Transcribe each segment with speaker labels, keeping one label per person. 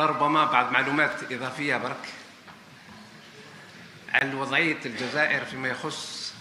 Speaker 1: لربما بعض معلومات إضافية برك عن وضعية الجزائر فيما يخص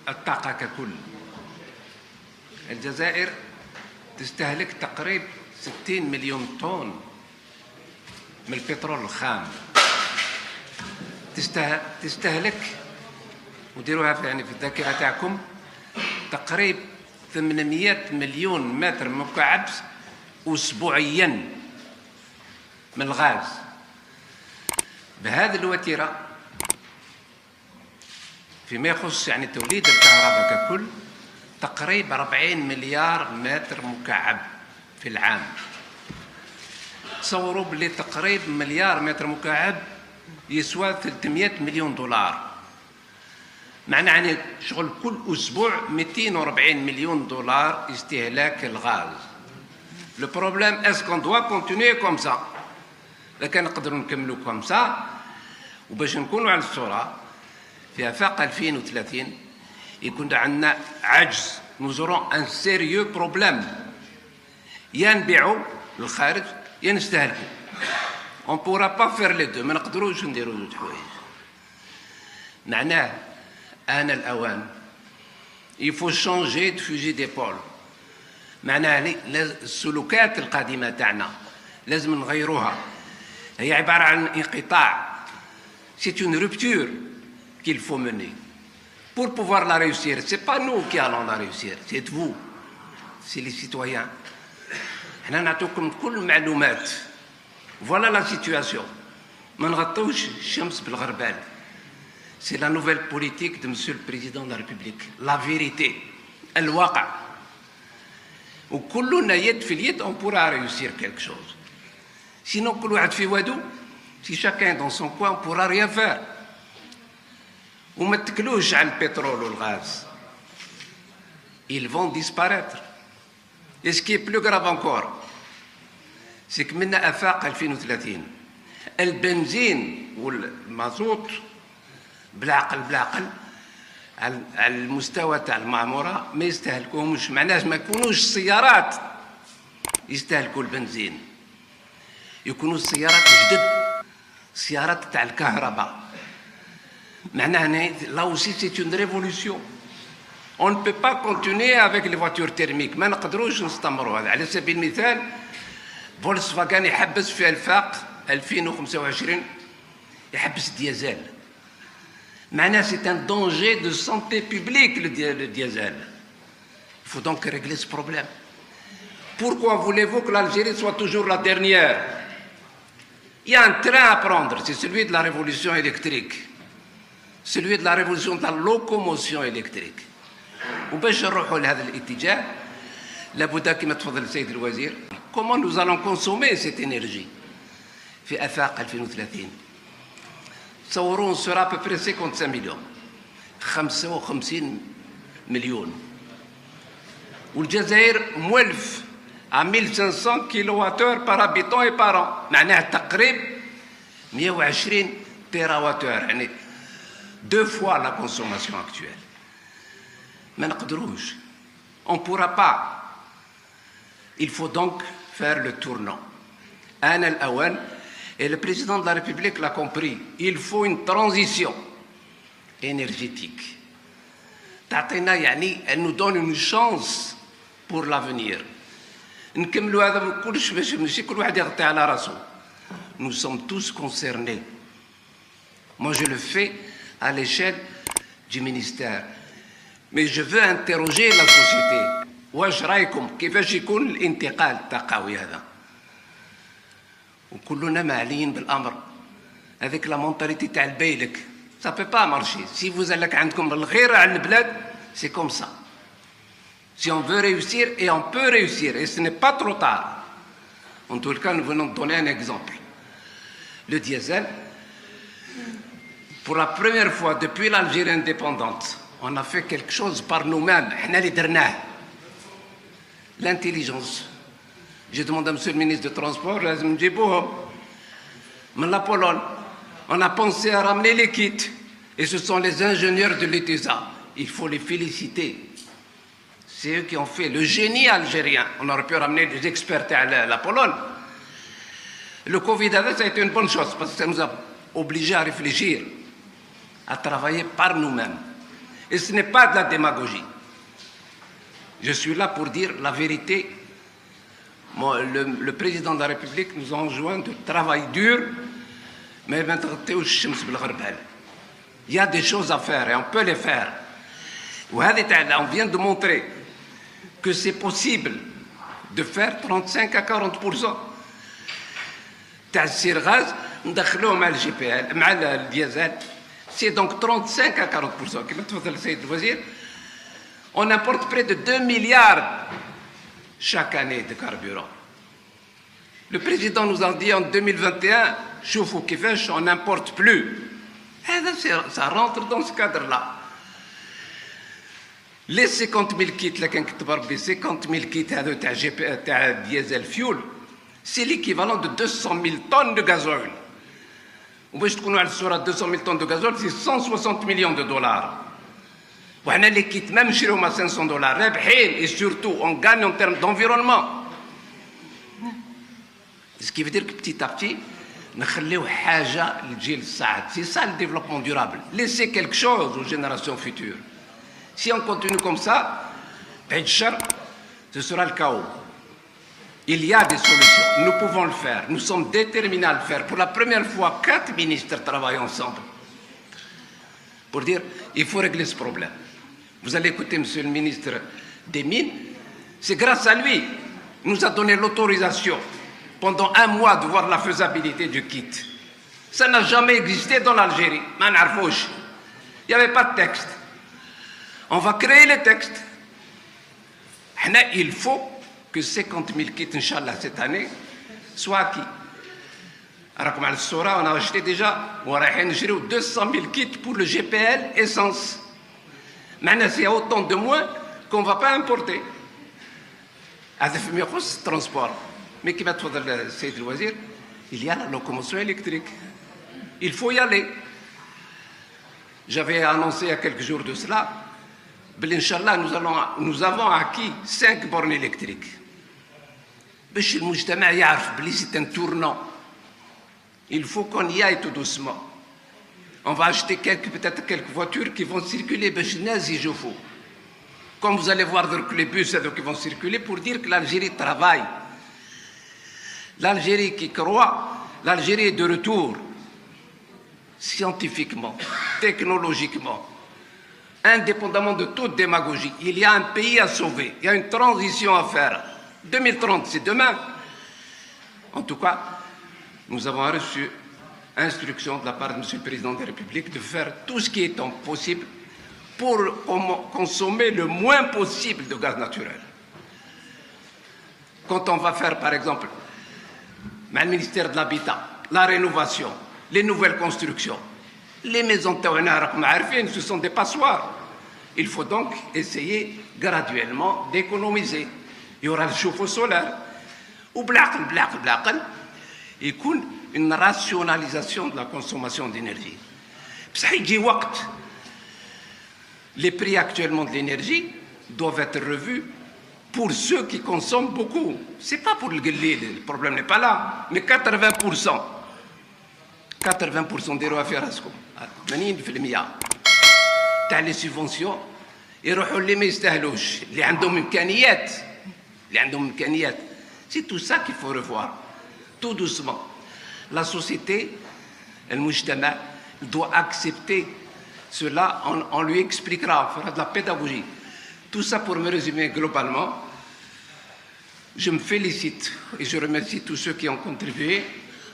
Speaker 1: الطاقة ككل. الجزائر تستهلك تقريبا 60 مليون طن من البترول الخام. تستهلك وديروها يعني في الذاكرة تاعكم تقريبا 800 مليون متر مكعب أسبوعيا من الغاز. بهذه الوتيرة فيما يخص يعني توليد الكهرباء ككل تقريبا 40 مليار متر مكعب في العام. تصوروا بلي تقريبا مليار متر مكعب يسوى 300 مليون دولار. معنى يعني شغل كل أسبوع 240 مليون دولار استهلاك الغاز. لو بروبليم اسكو دوا كونتينيي كوم سا. إذا كان نقدروا نكملوا كوم سا وباش نكونوا على الصورة في آفاق 2030 يكون عندنا عجز. نوزورون ان سيريو بروبليم. يا نبيعوا للخارج يا نستهلكوا. اون بورا با فير لي دو. ما نقدروش نديروا زوج حوايج. معناه آن الأوان يفو شونجي دو فوجي ديبول. معناه السلوكات القديمة تاعنا لازم نغيروها. هي عبارة عن انقطاع. C'est une rupture qu'il faut mener. Pour pouvoir la réussir, ce n'est pas nous qui allons la réussir, c'est vous, c'est les citoyens. Nous avons toutes les معلومات. Voilà la situation. ما نغطوش الشمس بالغربال. C'est la nouvelle politique de Monsieur le Président de la République. La vérité, الواقع. وكلنا يد في اليد on pourra réussir quelque chose. Sinon كل واحد في وادو, si chacun dans son coin, on ne pourra rien faire. وما تكلوش على البترول والغاز. Ils vont disparaître. Et ce qui est plus grave encore, c'est que من آفاق 2030 البنزين والمازوت بالعقل على المستوى تاع المعمورة ما يستهلكوهمش. معناه ما يكونوش السيارات يستهلكوا البنزين، يكونوا السيارات جدد، السيارات تاع الكهرباء. معناه là aussi c'est une révolution. On ne peut pas continuer avec les voitures thermiques. ما نقدروش نستمروا. هذا على سبيل المثال فولكس فاغان يحبس في الفاق 2025 يحبس الديازل. معناه c'est un danger de santé publique le diesel. Il faut donc régler ce problème. Pourquoi voulez-vous que l'Algérie soit toujours la dernière? Il y a un train à prendre, c'est celui de la révolution électrique, celui de la révolution de la locomotion électrique. وباش نروحوا لهذا الاتجاه لابد كما تفضل السيد الوزير comment nous allons consommer cette énergie في آفاق 2030. تصوروا on sera à peu près 55 millions 55 مليون والجزائر مولف à 1500 كيلوواتور par habitant et par an. معناها تقريبا 120 تيراواتور يعني 2 fois la consommation actuelle. ما نقدروش. On ne pourra pas. Il faut donc faire le tournant. آن الأوان. Et le président de la République l'a compris. Il faut une transition énergétique. تعطينا يعني elle nous donne une chance pour l'avenir. نكملوا هذا كلش باش ماشي كل واحد يغطي على راسه. Nous sommes tous concernés. Moi je le fais à l'échelle du ministère. Mais je veux interroger la société. واش رايكم كيفاش يكون الانتقال الطاقوي هذا؟ وكلنا معليين بالامر. هذيك لا مونتاليتي تاع البيلك ça peut pas marcher. Si vous allez عندكم الغيرة على البلاد c'est comme ça. Si on veut réussir et on peut réussir et ce n'est pas trop tard. En tout cas, nous venons de donner un exemple. Le diesel, pour la première fois depuis l'Algérie indépendante, on a fait quelque chose par nous-mêmes. L'intelligence. J'ai demandé à monsieur le ministre des Transports, mais la Pologne, on a pensé à ramener les kits. Et ce sont les ingénieurs de l'ETUSA. Il faut les féliciter. C'est eux qui ont fait le génie algérien. On aurait pu ramener des experts à la Pologne. Le Covid, ça a été une bonne chose parce que ça nous a obligés à réfléchir, à travailler par nous-mêmes. Et ce n'est pas de la démagogie. Je suis là pour dire la vérité. Le président de la République nous a enjoint de travailler dur, mais il y a des choses à faire et on peut les faire. On vient de montrer que c'est possible de faire 35 à 40%. تاع gaz, ندخلوه مع الجي بي ال مع الديزل. C'est donc 35 à 40%. كما تفضل السيد الوزير, on importe près de 2 milliards chaque année de carburant. Le président nous a dit en 2021, شوفوا كيفاش on n'importe plus. Ça rentre dans ce cadre-là. Les 50 000 kits, là, 50 000 kits à diesel fuel, c'est l'équivalent de 200 000 tonnes de gasoil. Vous voyez, 200 000 tonnes de gasoil, c'est 160 millions de dollars. Les kits, même chez nous, à 500 dollars, et surtout, on gagne en termes d'environnement. Ce qui veut dire que petit à petit, c'est ça le développement durable. Laissez quelque chose aux générations futures. Si on continue comme ça, ce sera le chaos. Il y a des solutions. Nous pouvons le faire. Nous sommes déterminés à le faire. Pour la première fois, 4 ministres travaillent ensemble pour dire il faut régler ce problème. Vous allez écouter, monsieur le ministre des Mines, c'est grâce à lui qu'il nous a donné l'autorisation pendant 1 mois de voir la faisabilité du kit. Ça n'a jamais existé dans l'Algérie. Il n'y avait pas de texte. On va créer les textes. Il faut que 50 000 kits, Inch'Allah, cette année, soient acquis. On a acheté déjà 200 000 kits pour le GPL essence. Maintenant, c'est autant de moins qu'on ne va pas importer. C'est transport. Mais qui va te faire le Seyd Wazir, il y a la locomotion électrique. Il faut y aller. J'avais annoncé il y a quelques jours de cela, Inch'Allah, nous avons acquis 5 bornes électriques. C'est un tournant. Il faut qu'on y aille tout doucement. On va acheter peut-être quelques voitures qui vont circuler. Comme vous allez voir les bus qui vont circuler pour dire que l'Algérie travaille. L'Algérie qui croit, l'Algérie est de retour. Scientifiquement, technologiquement, indépendamment de toute démagogie. Il y a un pays à sauver, il y a une transition à faire. 2030, c'est demain. En tout cas, nous avons reçu instruction de la part de M. le Président de la République de faire tout ce qui est possible pour consommer le moins possible de gaz naturel. Quand on va faire, par exemple, le ministère de l'Habitat, la rénovation, les nouvelles constructions, les maisons ce sont des passoires. Il faut donc essayer graduellement d'économiser. Il y aura le chauffe-eau solaire. Ou une rationalisation de la consommation d'énergie. Les prix actuellement de l'énergie doivent être revus pour ceux qui consomment beaucoup. Ce n'est pas pour le gueulé, le problème n'est pas là, mais 80%. 80% des رافيراسكم 80% تاع لي سيفونسيون يروحوا اللي ما يستاهلوش اللي عندهم امكانيات c'est tout ça qu'il faut revoir tout doucement la société المجتمع doit accepter cela on lui expliquera on fera de la pédagogie tout ça pour me résumer globalement je me félicite et je remercie tous ceux qui ont contribué.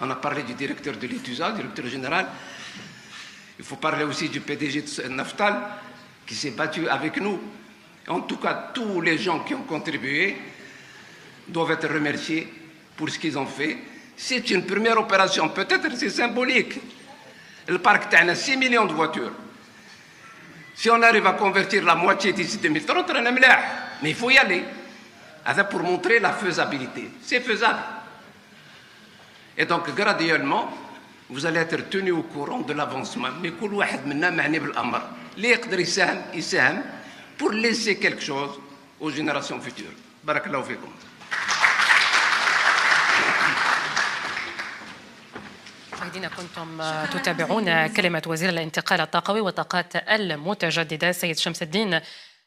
Speaker 1: On a parlé du directeur de l'ETUSA, directeur général. Il faut parler aussi du PDG de Naftal, qui s'est battu avec nous. En tout cas, tous les gens qui ont contribué doivent être remerciés pour ce qu'ils ont fait. C'est une première opération. Peut-être c'est symbolique. Le parc a 6 millions de voitures. Si on arrive à convertir la moitié d'ici 2030, on est mleh. Mais il faut y aller. Pour montrer la faisabilité. C'est faisable. Et donc, graduellement, vous allez être tenu au courant de l'avancement. Mais pour laisser quelque chose aux générations futures. Barakallahu fikum.
Speaker 2: مشاهدينا كنتم تتابعون كلمة وزير الانتقال الطاقوي والطاقات المتجددة سيد شمس الدين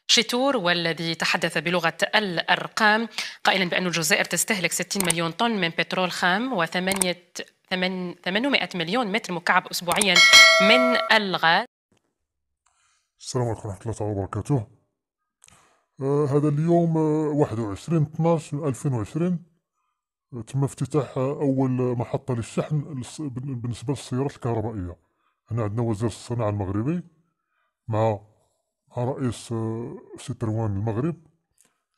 Speaker 2: شيتور، والذي تحدث بلغة الأرقام قائلا بأن الجزائر تستهلك 60 مليون طن من بترول خام و800 مليون متر مكعب أسبوعيا من الغاز.
Speaker 3: السلام عليكم ورحمة الله تعالى وبركاته. هذا اليوم 21/12/2020 تم افتتاح أول محطة للشحن بالنسبة للسيارات الكهربائية. هنا عندنا وزير الصناعة المغربي مع رئيس ستروان المغرب.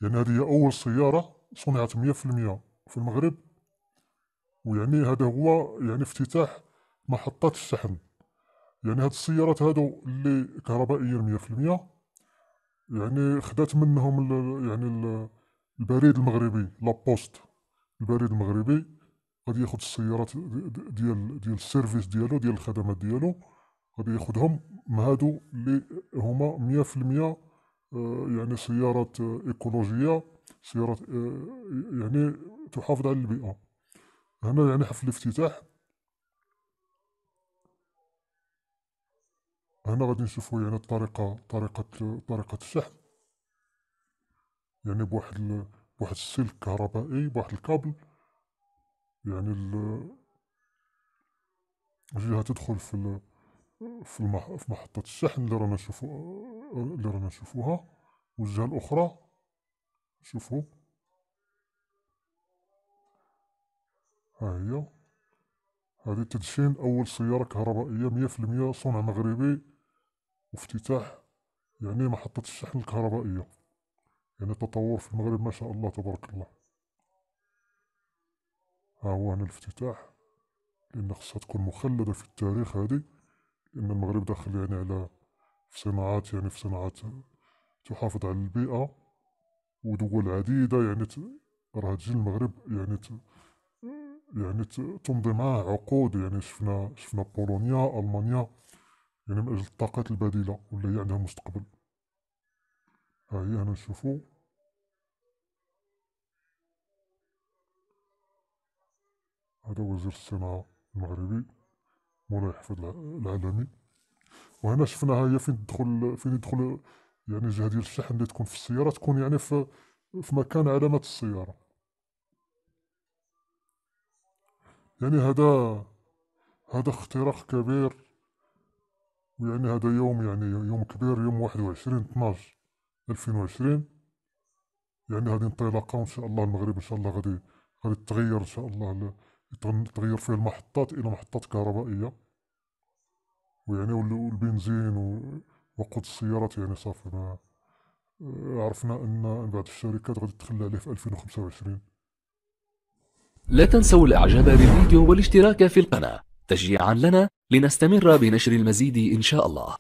Speaker 3: يعني هذه هي أول سيارة صنعت 100% في المغرب، ويعني هذا هو يعني افتتاح محطات الشحن. يعني هاد السيارات هادو اللي كهربائية 100%، يعني خدات منهم البريد المغربي لابوست. البريد المغربي غادي ياخد السيارات ديال السيرفيس ديالو، ديال الخدمات ديالو، غادي ياخدهم مع هادو اللي هما 100% يعني سيارات ايكولوجية، سيارات يعني تحافظ على البيئة. هنا يعني حفل الافتتاح. هنا غادي نشوفو يعني طريقة الشحن، يعني بواحد السلك كهربائي، بواحد الكابل. يعني الجهة تدخل في محطة الشحن اللي رانا نشوفوها، والجهة الأخرى شوفوا ها هي. هذه تدشين أول سيارة كهربائية 100% صنع مغربي، وافتتاح يعني محطة الشحن الكهربائية. يعني تطور في المغرب ما شاء الله تبارك الله. ها هو هنا الافتتاح، لأن خصها تكون مخلدة في التاريخ هذه، لأن المغرب داخل يعني في صناعات تحافظ على البيئة. ودول عديدة يعني راها تجي المغرب يعني تمضي معاه عقود. يعني شفنا بولونيا، ألمانيا، يعني من أجل الطاقات البديلة واللي هي عندها مستقبل. ها هي هنا نشوفو هذا وزير الصناعة المغربي مولاي حفيظ العالمي. وهنا شفناها هي فين يدخل يعني الجهة ديال الشحن اللي تكون في السيارة، تكون يعني في مكان علامات السيارة. يعني هذا اختراق كبير، ويعني هذا يوم كبير، يوم 21/12/2020. يعني هذه انطلاقة، وإن شاء الله المغرب إن شاء الله غادي تغير إن شاء الله، تغير فيه المحطات إلى محطات كهربائية. ويعني والبنزين وقود السيارات يعني صافي. ما عرفنا أن بعض الشركات غادي تخلى عليه في 2025.
Speaker 4: لا تنسوا الإعجاب بالفيديو والاشتراك في القناة تشجيعا لنا لنستمر بنشر المزيد إن شاء الله.